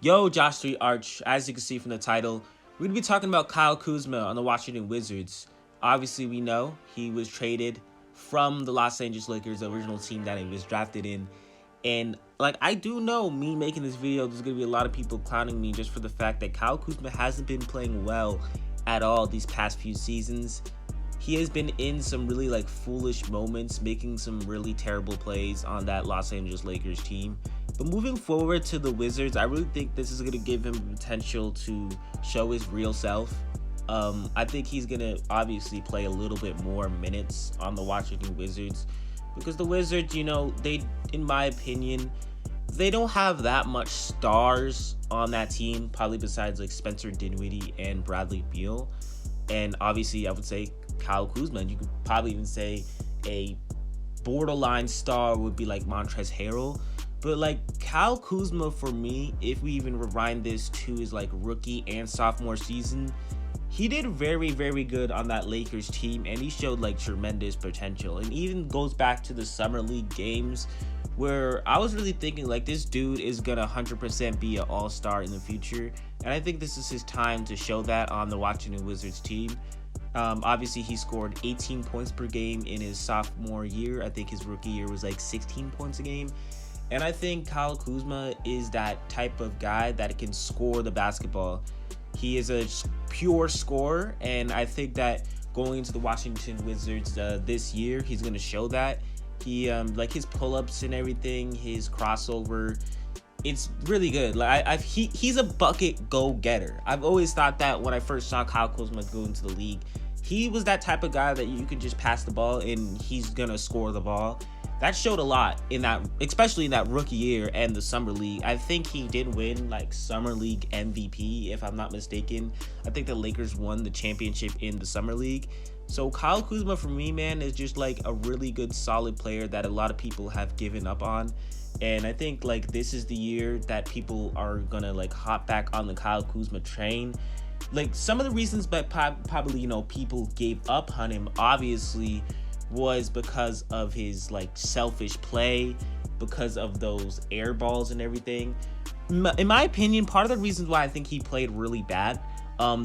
Yo, Josh 3 Arch. As you can see from the title, we're going to be talking about Kyle Kuzma on the Washington Wizards. Obviously, we know he was traded from the Los Angeles Lakers, the original team that he was drafted in. And, I do know, me making this video, there's going to be a lot of people clowning me just for the fact that Kyle Kuzma hasn't been playing well at all these past few seasons. He has been in some really, foolish moments, making some really terrible plays on that Los Angeles Lakers team. But moving forward to the Wizards, I really think this is going to give him potential to show his real self. I think he's going to obviously play a little bit more minutes on the Washington Wizards because the Wizards, they, in my opinion, they don't have that much stars on that team, probably besides Spencer Dinwiddie and Bradley Beal. And obviously, I would say Kyle Kuzma. You could probably even say a borderline star would be Montrezl Harrell. But Kyle Kuzma, for me, if we even rewind this to his rookie and sophomore season, he did very, very good on that Lakers team, and he showed tremendous potential. And even goes back to the summer league games where I was really thinking this dude is gonna 100% be an all-star in the future. And I think this is his time to show that on the Washington Wizards team. Obviously, he scored 18 points per game in his sophomore year. I think his rookie year was 16 points a game. And I think Kyle Kuzma is that type of guy that can score the basketball. He is a pure scorer, and I think that going into the Washington Wizards this year, he's going to show that. He his pull-ups and everything, his crossover, it's really good. He's a bucket go-getter. I've always thought that when I first saw Kyle Kuzma go into the league. He was that type of guy that you could just pass the ball and he's going to score the ball. That showed a lot in that, especially in that rookie year and the summer league. I think he did win summer league MVP, if I'm not mistaken. I think the Lakers won the championship in the summer league. So Kyle Kuzma, for me, man, is just a really good, solid player that a lot of people have given up on. And I think this is the year that people are gonna hop back on the Kyle Kuzma train. Some of the reasons that probably people gave up on him, obviously, was because of his selfish play, because of those air balls and everything. In my opinion, part of the reasons why I think he played really bad,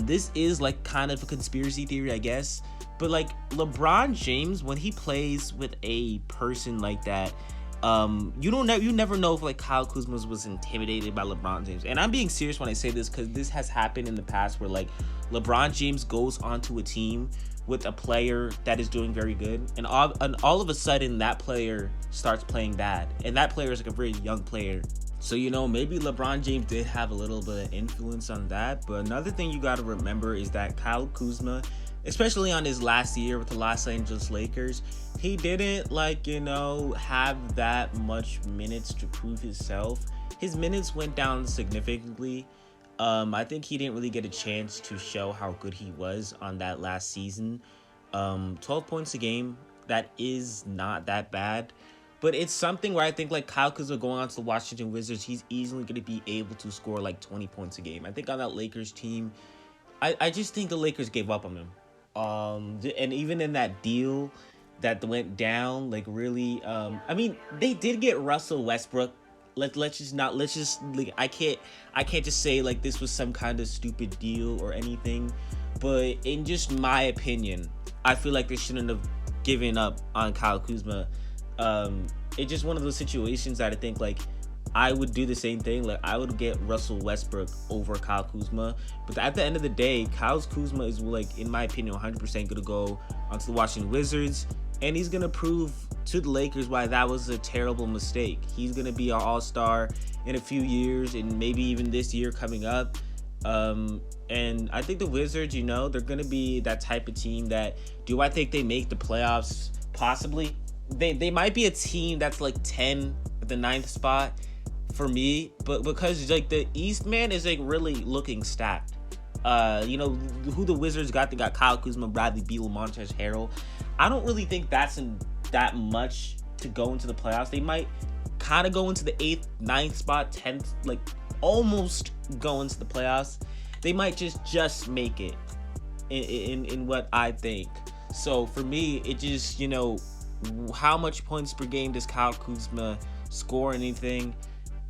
this is kind of a conspiracy theory, I guess, but LeBron James, when he plays with a person like that, you never know if Kyle Kuzma was intimidated by LeBron James. And I'm being serious when I say this because this has happened in the past where LeBron James goes onto a team with a player that is doing very good, and all of a sudden that player starts playing bad, and that player is a very young player. So maybe LeBron James did have a little bit of influence on that. But another thing you got to remember is that Kyle Kuzma, especially on his last year with the Los Angeles Lakers, he didn't have that much minutes to prove himself. His minutes went down significantly. I think he didn't really get a chance to show how good he was on that last season. 12 points a game, that is not that bad. But it's something where I think Kyle Kuzma going on to the Washington Wizards, he's easily going to be able to score 20 points a game. I think on that Lakers team, I just think the Lakers gave up on him. And even in that deal that went down, they did get Russell Westbrook. I can't just say this was some kind of stupid deal or anything, but in just my opinion, I feel they shouldn't have given up on Kyle Kuzma. It's just one of those situations that I think I would do the same thing. I would get Russell Westbrook over Kyle Kuzma, but at the end of the day, Kyle Kuzma is in my opinion 100% gonna go onto the Washington Wizards, and he's gonna prove to the Lakers why that was a terrible mistake. He's gonna be an all-star in a few years, and maybe even this year coming up. And I think the Wizards, they're gonna be that type of team that, do I think they make the playoffs? Possibly. They might be a team that's 10 at the 9th spot for me, but because the East, man, is really looking stacked. Who the Wizards got? They got Kyle Kuzma, Bradley Beal, Montrezl Harrell. I don't really think that's that much to go into the playoffs. They might kind of go into the 8th, 9th spot, 10th, almost go into the playoffs. They might just make it in what I think. So for me, it just, how much points per game does Kyle Kuzma score, anything?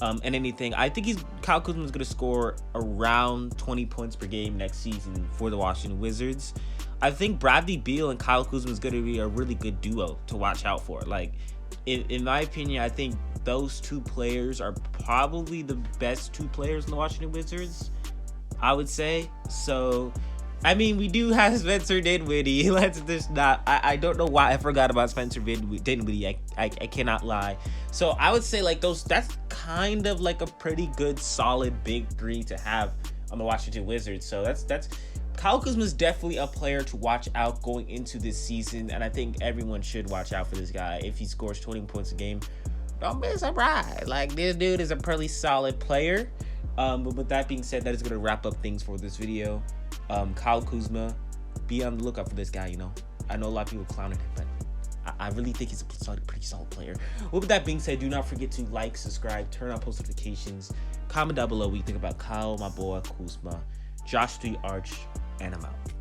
and anything. I think Kyle Kuzma is going to score around 20 points per game next season for the Washington Wizards. I think Bradley Beal and Kyle Kuzma is going to be a really good duo to watch out for. Like, in my opinion, I think those two players are probably the best two players in the Washington Wizards, I would say. So, I mean, we do have Spencer Dinwiddie. Let's just not. I don't know why I forgot about Spencer Dinwiddie. I cannot lie. So I would say like that's kind of like a pretty good solid big three to have on the Washington Wizards. So that's Kyle Kuzma is definitely a player to watch out going into this season, and I think everyone should watch out for this guy. If he scores 20 points a game, don't be surprised. Like, this dude is a pretty solid player. But with that being said, that is going to wrap up things for this video. Kyle Kuzma, be on the lookout for this guy. I know a lot of people clowning him, but I really think he's a pretty solid player. With that being said, do not forget to like, subscribe, turn on post notifications, comment down below what you think about Kyle, my boy Kuzma, Josh 3 Arch, and I'm out.